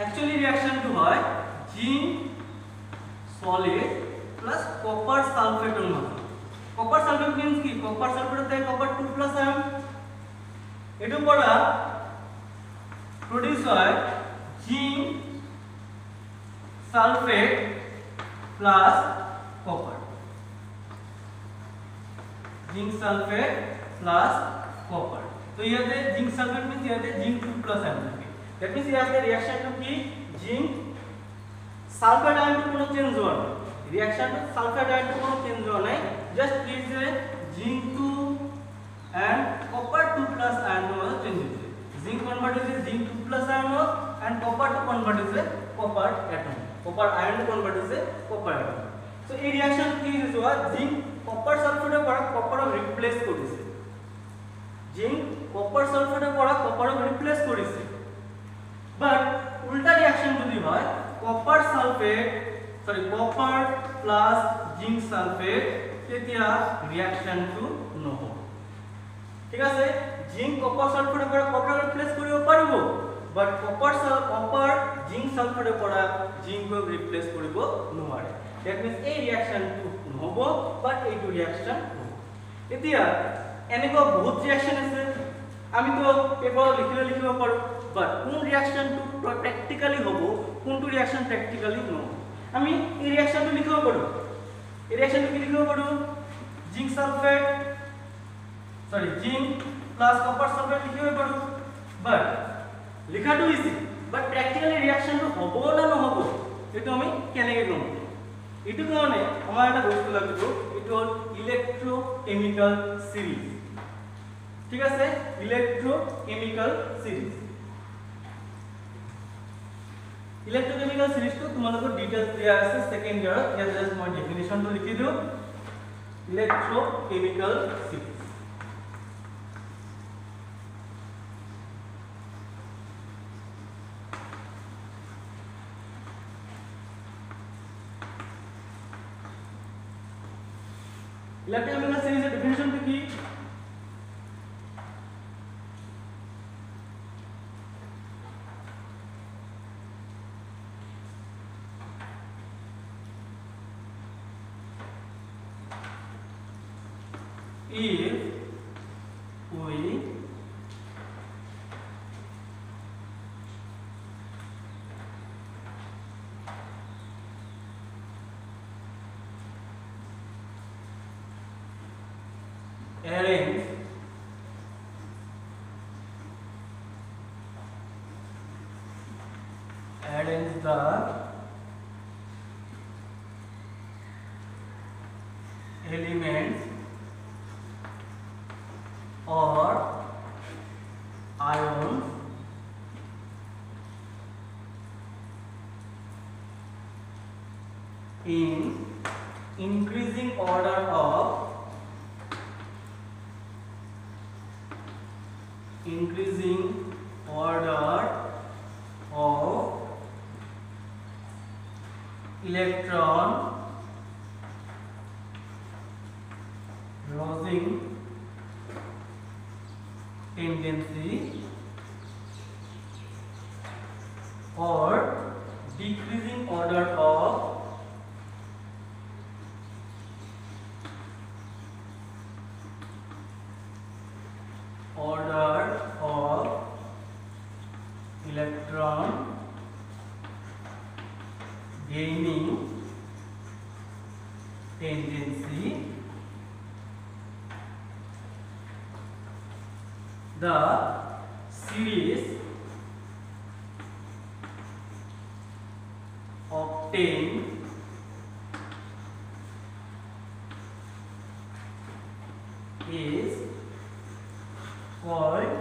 একচুয়ালি ৰিয়াকচনটো হয় জিংক সলিড প্লাস কপার সালফেটৰ মাজত কপার সালফেট মিন্স কি কপার সালফেটতে কপার 2 আয়ন এটো পৰা প্রডিউস হয় zinc sulphate plus copper zinc sulphate plus copper तो ইয়াতে जिंक सल्फेट मींस ইয়াতে जिंक 2 আয়ন থাকে দ্যাট মিন্স ইয়াতে রিঅ্যাকশনটো কি जिंक সালফেট আয়নটো কোনো চেঞ্জ হোৱা নাই রিঅ্যাকশনটো সালফেট আয়নটো কোনো চেঞ্জ হোৱা নাই just please zinc 2 and copper 2 ion মাজত চেঞ্জ হৈছে जिंक কনভার্ট হৈছে zinc 2 ion and copper to convert হৈছে copper atom copper ion to convert হৈছে copper atom so এই রিঅ্যাকশন কি হৈছে जिंक कॉपर सल्फेटर পৰা কপাৰক ৰিপ্লেস কৰিছে জিংক কপাৰ সালফেটৰ পৰা কপাৰক ৰিপ্লেস কৰিছে বাট উল্টা ৰিঅ্যাকশন যদি হয় copper sulphate copper plus zinc sulphate তেতিয়া ৰিঅ্যাকশনটো নহব ঠিক আছে জিংক কপাৰ সালফেটৰ পৰা কপাৰক ৰিপ্লেস কৰিব পাৰিব বাট কপাৰ জিংক সালফেটৰ পৰা জিংকক ৰিপ্লেস কৰিব নোৱাৰে দ্যাট মিন্স এই ৰিঅ্যাকশনটো নহব বাট এইটো ৰিঅ্যাকশন হ'ব এতিয়া এনেকুৱা বহুত ৰিঅ্যাকশন আছে আমি তো পেপাৰত লিখিব পাৰো বাট কোন ৰিঅ্যাকশনটো প্ৰ্যাকটিক্যালি হ'ব কোনটো ৰিঅ্যাকশন প্ৰ্যাকটিক্যালি নহব আমি এই ৰিঅ্যাকশনটো লিখিব পাৰো এই ৰিঅ্যাকশনটো কি লিখিব পাৰো zinc sulphate zinc plus copper sulphate লিখিব পাৰো বাট লিখাটো ইজি বাট প্ৰ্যাকটিক্যালি ৰিঅ্যাকশনটো হ'ব না নহব এটো আমি কেনেকৈ গম পাম এটো কাৰণে আমাৰ এটা বস্তু লাগিব এটো হল ইলেক্ট্ৰোকেমিক্যাল সিরিজ ঠিক আছে ইলেক্ট্ৰোকেমিক্যাল সিরিজ ইলেক্ট্ৰোকেমিক্যাল সিরিজটো তোমালোকৰ ডিটেইলছ দিয়া আছে সেকেন্ড ইয়াৰত ইয়াত জাস্ট মই ডেফিনিশনটো লিখি দিও ইলেক্ট্ৰোকেমিক্যাল সিরিজ इलेक्ट्रोकेमिकल सीरीज डेफिनेशन की if we arrange the elements or ions in increasing order of electron losing tendency or decreasing order of electron gaining tendency, the series obtained is called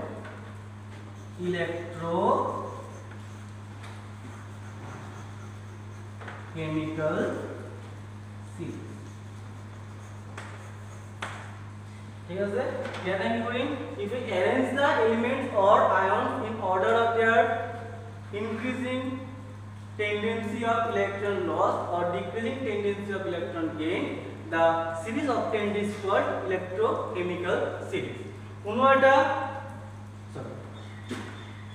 electrochemical series. ঠিক আছে, here I am going, if we arrange the elements or ions in order of their increasing tendency of electron loss or decreasing tendency of electron gain, the series obtained is called electrochemical series. কোনো এটা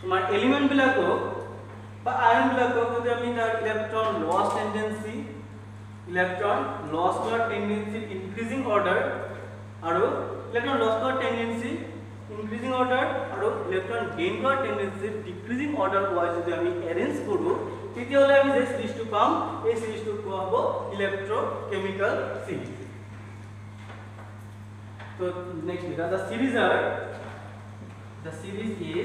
তোমার element বিলাকো বা ion বিলাকো যদি আমি তার electron loss tendency increasing order আৰু ইলেকট্রন লস কৰাৰ টেন্ডেন্সি ইনক্রিজিং অর্ডার আৰু ইলেকট্রন গেইন কৰাৰ টেন্ডেন্সি ডিক্রিজিং অর্ডার ওয়াইজ যদি আমি অ্যারেঞ্জ কৰো তেতিয়াহলে আমি যে সিরিজটো পাম এই সিরিজটো কোৱা হ'ব electrochemical series. So next the series is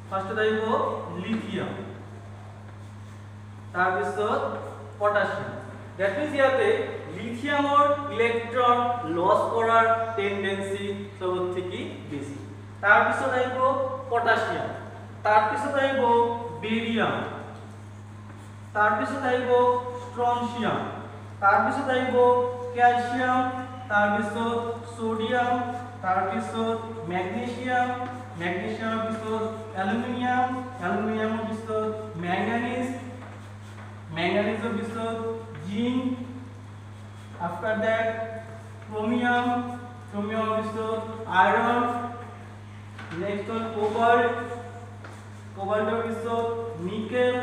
first আহিব লিথিয়াম, তাৰপিছত পটাছিয়াম। দ্যাট মিন্স ইয়াতে লিথিয়ামৰ ইলেকট্ৰন লস কৰাৰ টেন্ডেন্সি সবতকে কি বেছি। তাৰপিছত আহিব পটাছিয়াম, তাৰপিছত আহিব বেৰিয়াম, তাৰপিছত আহিব স্ট্ৰনচিয়াম, তাৰপিছত আহিব ক্যালচিয়াম, তাৰপিছত সোডিয়াম, তাৰপিছত মেগনেসিয়াম, মেগনেসিয়ামৰ পিছত অ্যালুমিনিয়াম, অ্যালুমিনিয়ামৰ পিছত ম্যাঙ্গানিজ, ম্যাঙ্গানিজৰ পিছত জিংক, আফটার দ্যাট ক্রোমিয়াম, ক্রোমিয়ামৰ পিছত আয়রন, নেক্সট হ'ল কোবাল্ট, কোবাল্টৰ পিছত নিকেল,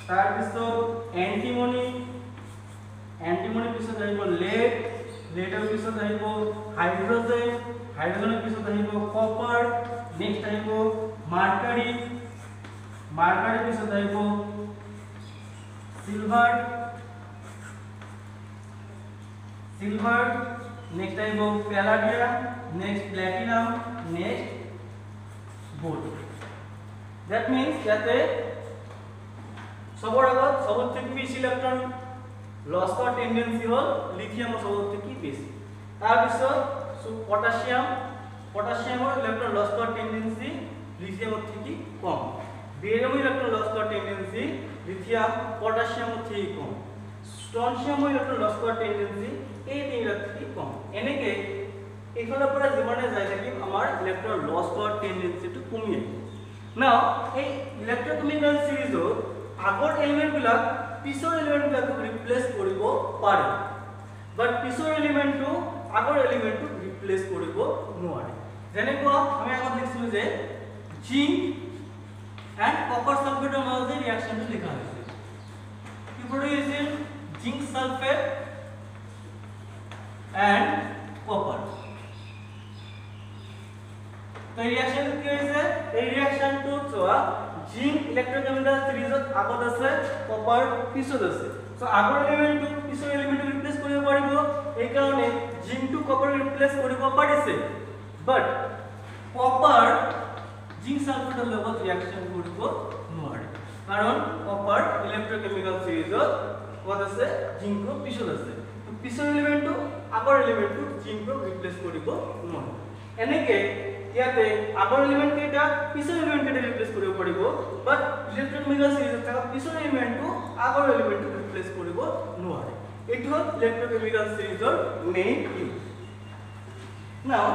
তাৰপিছত এন্টিমনি, এন্টিমনিৰ পিছত আহিব লেড, লেডৰ পিছত আহিব হাইড্ৰোজেন, হাইড্ৰোজেনৰ পিছত আহিব কপাৰ, নেক্সট আহিব মাৰ্কাৰী, মাৰ্কাৰীৰ পিছত আহিব সিলভার, সিলভার, নেক্সট আহিব palladium, next platinum, next gold. That means ইয়াতে সবৰ আগত সবতকে বেছি ইলেকট্ৰন লস কৰাৰ টেন্ডেন্সি হল লিথিয়ামৰ সবতকে বেছি। তাৰপিছত পটাছিয়াম, পটাছিয়ামৰ ইলেকট্ৰন লস কৰাৰ টেন্ডেন্সি লিথিয়ামৰ থেকে কম। বেৰিয়ামৰ ইলেকট্ৰন লস কৰাৰ টেন্ডেন্সি লিথিয়াম পটাছিয়ামৰ থেকে কম। স্ট্রনচিয়ামৰ ইলেকট্ৰন লস কৰাৰ টেন্ডেন্সি এই তিনিটাৰ থেকে কম। এনেকে এইফালৰ পৰা যিমানে যাই থাকিম আমাৰ ইলেকট্ৰন লস কৰাৰ টেন্ডেন্সিটো কমি আহিব। নাও এই ইলেকট্ৰোকেমিকেল সিরিজত আগৰ এলিমেন্ট বিলাক পিছৰ এলিমেন্ট বিলাকক ৰিপ্লেস কৰিব পাৰে, বাট পিছৰ এলিমেন্টটো আগৰ এলিমেন্টটো ৰিপ্লেস কৰিব নোৱাৰে। যেনেকুৱা আমি আগত লিখিছিলো যে জিংক এন্ড কপাৰ সালফেটৰ মাজত ৰিঅ্যাকশনটো লিখা হৈছে, কি প্ৰডিউসিং জিংক সালফেট এন্ড কপাৰ। তো ৰিঅ্যাকশন কি হৈছে, এই ৰিঅ্যাকশনটো চোৱা জিংক ইলেকট্ৰোকেমিকেল সিরিজত আগত আছে, কপাৰ পিছত আছে। সো আগৰ এলিমেন্টটো পিছৰ এলিমেন্টটো ৰিপ্লেস কৰিব পাৰিব, এই কাৰণে জিংকটো কপাৰ ৰিপ্লেস কৰিব পাৰিছে, বাট কপাৰ জিংক সালফেটৰ লগত ৰিঅ্যাকশন কৰিব নোৱাৰে, কাৰণ কপাৰ ইলেকট্ৰোকেমিকেল সিরিজত কত আছে জিংকৰ পিছত আছে। তো পিছৰ এলিমেন্টটো আগৰ এলিমেন্টটো জিংকক ৰিপ্লেস কৰিব নোৱাৰে। এনেকে ইয়াতে আগৰ এলিমেন্ট কেইটা পিছৰ এলিমেন্ট কেইটা ৰিপ্লেস কৰিব পাৰিব, বাট ইলেকট্ৰোকেমিকেল সিরিজত থকা পিছৰ এলিমেন্টটো আগৰ এলিমেন্টটো ৰিপ্লেস কৰিব নোৱাৰে। এইটো হ'ল ইলেকট্ৰোকেমিকেল সিরিজৰ মেইন ইউজ। নাও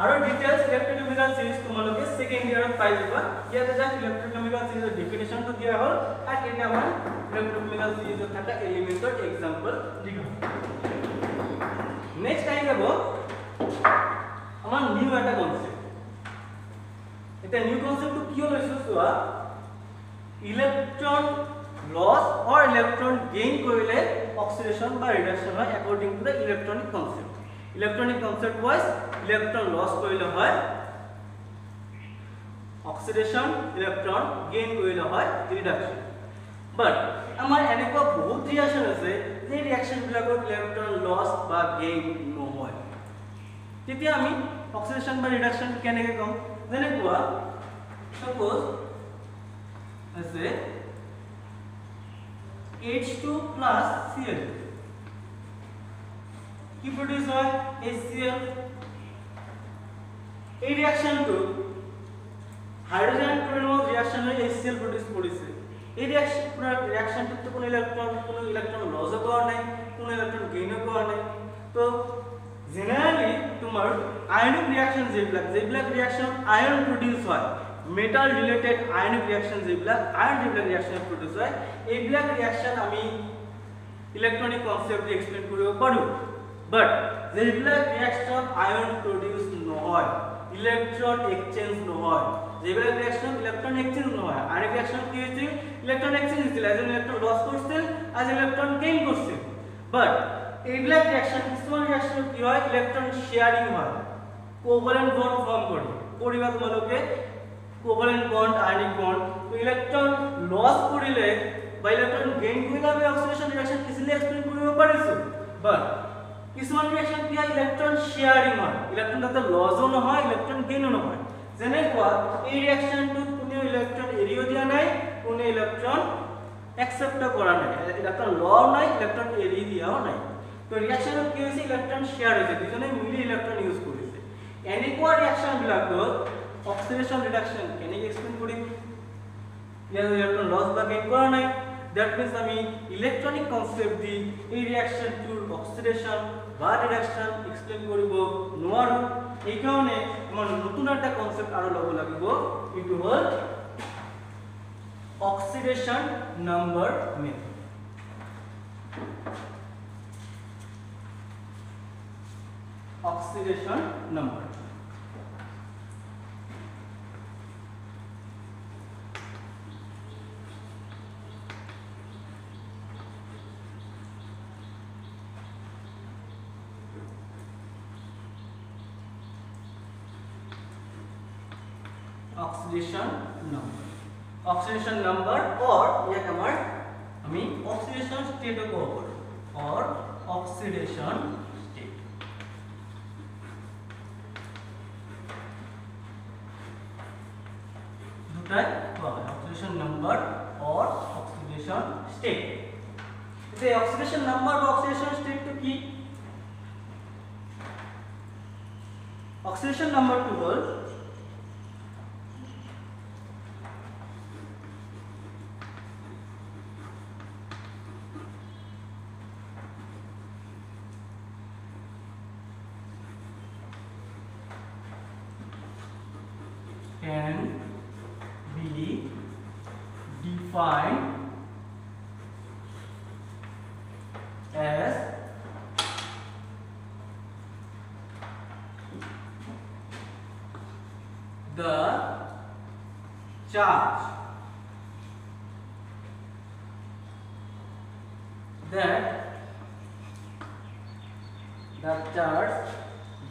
আৰু ডিটেইলস ইলেকট্ৰোকেমিকেল সিরিজ তোমালোকে সেকেন্ড ইয়াৰত পাই যাবা। ইয়াতে জাস্ট ইলেকট্ৰোকেমিকেল সিরিজৰ ডেফিনেশনটো দিয়া হ'ল আৰু কেইটামান ইলেকট্ৰোকেমিকেল সিরিজত থকা এলিমেন্টৰ এক্সাম্পল দিবা। নেক্সট আহি যাব আমাৰ নিউ এটা কনসেপ্ট। এটা নিউ কনসেপ্টটো কিয় লৈছো চোৱা, electron loss or electron gain কৰিলে অক্সিডেশন বা রিডাকশন হয় according to the electronic concept. Electronic concept wise electron loss কৰিলে হয় অক্সিডেশন, ইলেকট্রন গেইন কৰিলে হয় রিডাকশন। বাট আমাৰ এনেকুৱা বহুত ৰিঅ্যাকশন আছে এই ৰিয়াকচনবিলাকত ইলেক্ট্ৰন লছ বা গেইন নহয় তেতিয়া আমি অক্সিডেশন বা ৰিডাকশন কেনেকৈ কম যেনেকুৱা সাপোজ আছে H2 plus Cl কি প্রডিউস হয় HCl এই রিঅ্যাকশনটো হাইড্রোজেন ক্লোরিন রিঅ্যাকশন হয়ে HCl প্রডিউস কৰিছে এই রিঅ্যাকশনটো কোনো ইলেক্ট্রন লস কৰা নাই কোনো ইলেক্ট্রন গেইন কৰা নাই তো জেনারেলি তোমার আয়নিক রিঅ্যাকশন যেবিলাক রিঅ্যাকশন আয়ন প্রডিউস হয় মেটাল রিলেটেড আয়নিক রিঅ্যাকশন যেবিলাক রিঅ্যাকশন প্রডিউস হয় এইবিলাক রিঅ্যাকশন আমি ইলেকট্রনিক কনসেপ্ট দিয়ে এক্সপ্লেইন কৰিব পাৰো বাট যেবিলাক রিঅ্যাকশন আয়ন প্রডিউস নহয় ইলেকট্রন এক্সচেঞ্জ নহয় যেবিলাক রিঅ্যাকশন ইলেকট্রন এক্সচেঞ্জ নহয় আয়নিক রিঅ্যাকশন কি হৈছিল ইলেকট্রন এক্সচেঞ্জ হৈছিল এজন ইলেকট্রন লস কৰিছিল আজ ইলেকট্রন গেইন কৰিছিল বাট এইবিলাক রিঅ্যাকশন কিছুমান রিঅ্যাকশন কি হয় ইলেকট্রন শেয়ারিং হয় কোভালেন্ট বন্ড ফর্ম কৰে কৰিবা তোমালোকে কোভালেন্ট বন্ড আয়নিক বন্ড তো ইলেকট্রন লস কৰিলে বা ইলেকট্রন গেইন কৰিলে আমি অক্সিডেশন রিঅ্যাকশন ইজিলি এক্সপ্লেইন কৰিব পাৰিছো বাট কিছুমান রিঅ্যাকশন কি হয় ইলেকট্রন শেয়ারিং হয় ইলেকট্রন তাতে লসও নহয় ইলেকট্রন গেইনও নহয় যেনেকুৱা এই রিঅ্যাকশনটো কোনো ইলেকট্রন এৰিও দিয়া নাই কোনো ইলেকট্রন একসেপ্ট কৰা নাই ইলেকট্রন ল নাই ইলেকট্রন এৰি দিয়াও নাই তো রিঅ্যাকশনত কি হৈছে ইলেকট্রন শেয়ার হৈছে দুজনে মিলি ইলেকট্রন ইউজ কৰিছে এনেকুৱা ৰিঅ্যাকশন বিলাকত অক্সিডেশন রিডাকশন কেনেকৈ এক্সপ্লেইন কৰিম ইয়াৰ ইলেকট্রন লস বা গেইন কৰা নাই দ্যাট মিন্স আমি ইলেকট্রনিক কনসেপ্ট দি এই রিঅ্যাকশনটোৰ অক্সিডেশন বা রিডাকশন এক্সপ্লেইন কৰিব নোৱাৰো এই কাৰণে আমাৰ নতুন এটা কনসেপ্ট আৰু ল'ব লাগিব ইটো হ'ল oxidation number method oxidation number oxidation number or ইয়াক আমাৰ আমি oxidation state ক'ব পাৰো or oxidation state দুটাই oxidation number or oxidation state এই oxidation number বা oxidation state তো কি oxidation number to হল can be defined as the charge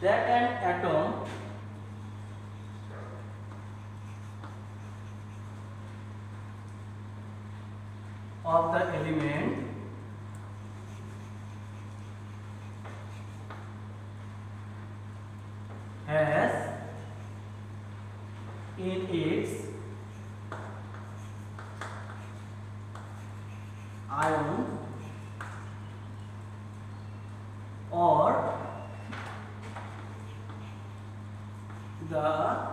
that an atom of the element has in its ion or the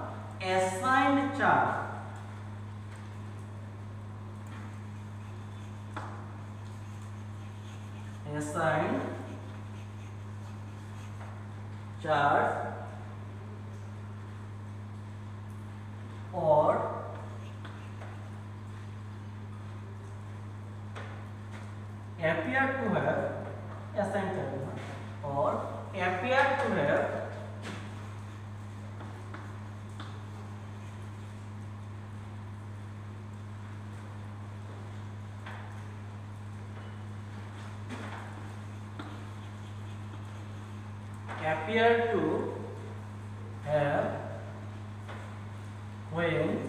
assigned charge or appear to have assigned charge or appear to have when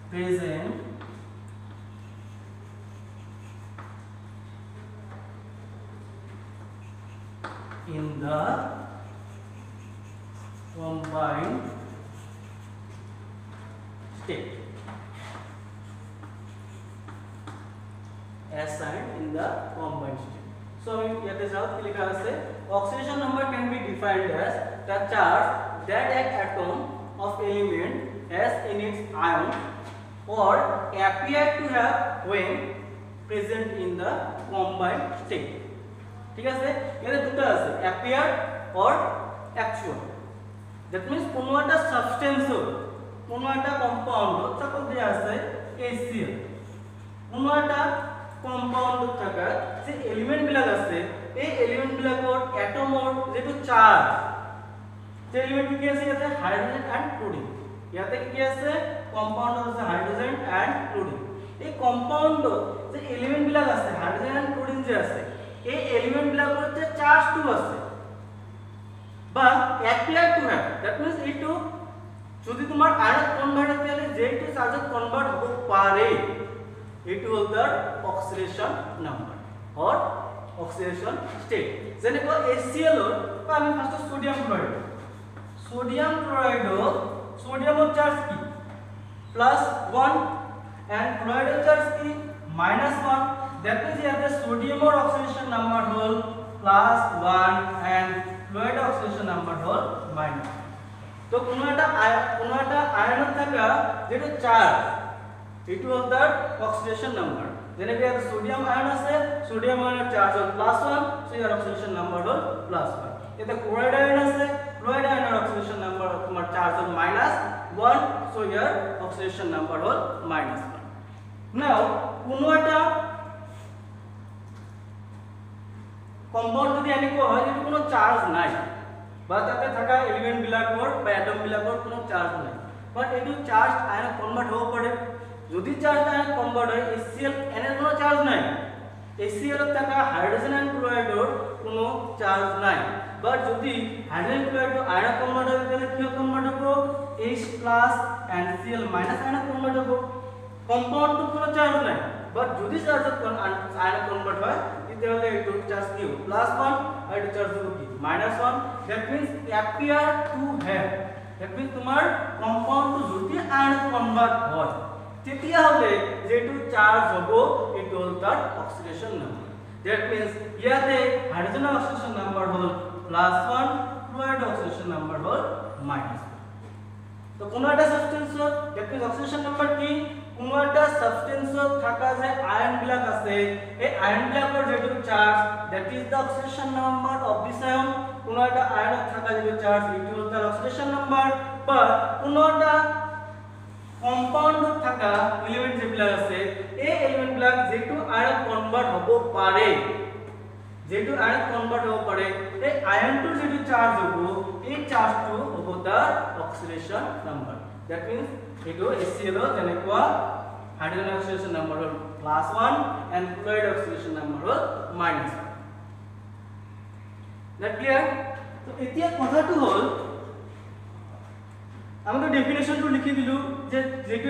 present in the combined state, assigned in the combined state. So ইয়াতে যাও কি লেখা আছে, oxidation number can be defined as the charge that an atom of element has in its ion or appear to have when present in the combined state. ঠিক আছে, এখানে দুটো আছে, appear or actual. That means কোনো একটা substance, কোনো একটা compound, suppose দেয়া আছে HCl, কোনো একটা কম্পাউন্ড থাকা যে এলিমেন্ট বিলাক আছে, এই এলিমেন্ট বিলাকৰ এটমৰ যেটো চাৰ্জ, যে এলিমেন্ট কি আছে ইয়াতে হাইড্ৰোজেন এন্ড ক্লোৰিন, ইয়াতে কি আছে কম্পাউন্ড আছে হাইড্ৰোজেন এন্ড ক্লোৰিন। এই কম্পাউন্ড যে এলিমেন্ট বিলাক আছে হাইড্ৰোজেন এন্ড ক্লোৰিন যে আছে, এই এলিমেন্ট বিলাকৰ যে চাৰ্জটো আছে বা appear to have, that means এইটো যদি তোমাৰ আয়নত কনভার্ট হয় তাহলে যেটো চার্জত কনভার্ট হ'ব পাৰে এইটো হল তাৰ oxidation number or oxidation state. যেনেকৈ HCl ৰ আমি ফাৰ্স্ট সোডিয়াম ক্লোৰাইড, সোডিয়াম ক্লোৰাইডৰ সোডিয়ামৰ চাৰ্জ কি +1 এন্ড ক্লোৰাইডৰ চাৰ্জ কি -1, দ্যাট মিন্স ইয়াতে সোডিয়ামৰ অক্সিডেশন নাম্বার হল +1 এন্ড ক্লোরাইডৰ অক্সিডেশন নাম্বার হল -। তো কোনো এটা আয়নত থাকা যেটো চার্জ এটো হল তার অক্সিডেশন নাম্বার। যেনেকৈ ইয়াতে সোডিয়াম আয়ন আছে, সোডিয়াম আয়নৰ চার্জ হল +1, সো ইয়াৰ অক্সিডেশন নাম্বার হল +1। ইয়াতে ক্লোরাইড আয়ন আছে, ক্লোরাইড আয়নৰ অক্সিডেশন নাম্বার তোমাৰ চার্জ হল -1, সো ইয়াৰ অক্সিডেশন নাম্বার হল -1। নাও কোনো এটা কম্পাউন্ড যদি এনেকুৱা হয় যেটো কোনো চার্জ নাই বা তাতে থাকা এলিমেন্ট বিলাকৰ বা এটম বিলাকৰ কোনো চার্জ নাই, বাট এইটো চার্জ আয়নত কনভার্ট হ'ব পাৰে। যদি চার্জ আয়নত কনভার্ট হয়, HCl এনে কোনো চার্জ নাই, HCl ত থাকা হাইড্ৰোজেন এন্ড ক্লোৰাইডৰ কোনো চার্জ নাই, বাট যদি হাইড্ৰোজেন ক্লোৰাইড আয়নত কনভার্ট হয় তাহলে কি কনভার্ট হ'ব H+ এন্ড Cl- আয়নত কনভার্ট হ'ব। কম্পাউন্ডটো কোনো চার্জ নাই, বাট যদি চার্জত আয়নত কনভার্ট হয় তাহলে এইটো চার্জ কি হ'ব +1 আর এইটো চার্জ হ'ব কি -1। That means appear to have, that means তোমাৰ কম্পাউন্ডটো যদি আয়নত কনভার্ট হয় তেতিয়া হলে যেটো চার্জ হ'ব এইটো হল তাৰ অক্সিডেশন নাম্বার। দ্যাট মিন্স ইয়াতে হাইড্ৰোজেনৰ অক্সিডেশন নাম্বার হল +1, ক্লোরাইডৰ অক্সিডেশন নাম্বার হল -1। তো কোনো একটা সাবস্টেন্সত দ্যাট মিন্স অক্সিডেশন নাম্বার কি, কোনো একটা সাবস্টেন্সত থাকা যে আয়ন বিলাক আছে এই আয়ন বিলাকৰ যেটো charge that is the oxidation number of this ion. কোনো একটা আয়নত থাকা যেটো চার্জ এইটো হল তাৰ অক্সিডেশন নাম্বার। বা কোনো একটা কম্পাউন্ডত থাকা এলিমেন্ট যেবিলাক আছে এই এলিমেন্ট বিলাক যেটো আয়নত কনভার্ট হ'ব পাৰে, যেটো আয়নত কনভার্ট হ'ব পাৰে, এই আয়নটোৰ যেটো চার্জ হ'ব এই চার্জটো হ'ব তাৰ অক্সিডেশন নাম্বার। দ্যাট মিন্স এইটো HCl যেনেকুৱা হাইড্ৰোজেন অক্সিডেশন নাম্বার হল +1 এন্ড ক্লোরাইড অক্সিডেশন নাম্বার হল -1। That clear? তো এতিয়া কথাটো হল আমি তো ডেফিনেশনটো লিখি দিলু যে যেটো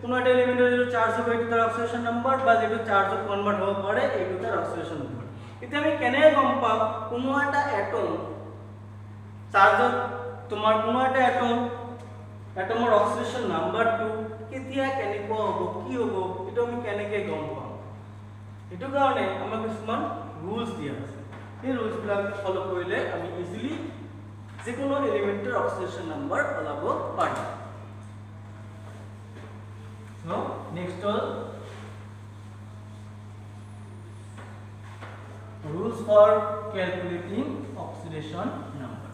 কোনো একটা এলিমেন্টের যেটো চার্জ হবে এইটো তাৰ অক্সিডেশন নাম্বার বা যেটো চার্জত কনভার্ট হ'ব পাৰে এইটো তাৰ অক্সিডেশন নাম্বার। এতিয়া আমি কেনে গম পাম কোনো একটা এটম চার্জত তোমাৰ কোনো একটা এটমৰ অক্সিডেশন নাম্বাৰটো কেতিয়া কেনেকুৱা হ'ব কি হ'ব এটো আমি কেনেকৈ গম পাম? এটো কাৰণে আমাক কিছুমান ৰুলস দিয়া আছে, এই ৰুলস বিলাক ফলো কৰিলে আমি ইজিলি যিকোনো এলিমেন্টের অক্সিডেশন নাম্বার ওলাব পাৰি। সো নেক্সট হল rules for calculating oxidation number.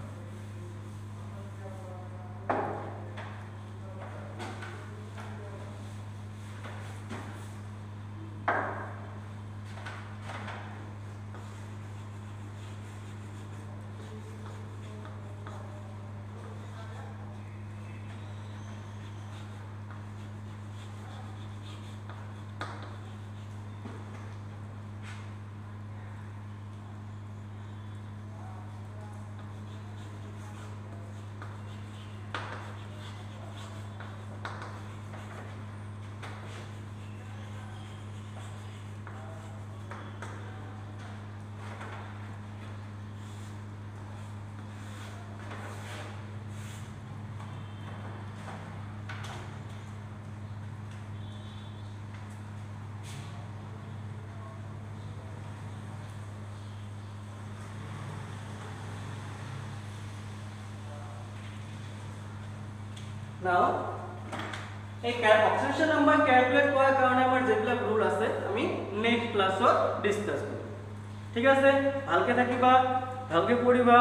নাও এই অক্সিডেশন নাম্বার ক্যালকুলেট করার কারণে আমার যেগুলো রুল আছে আমি নেক্সট ক্লাসত ডিসকাস করব। ঠিক আছে, ভালকে থাকিবা, ভালকে পড়িবা।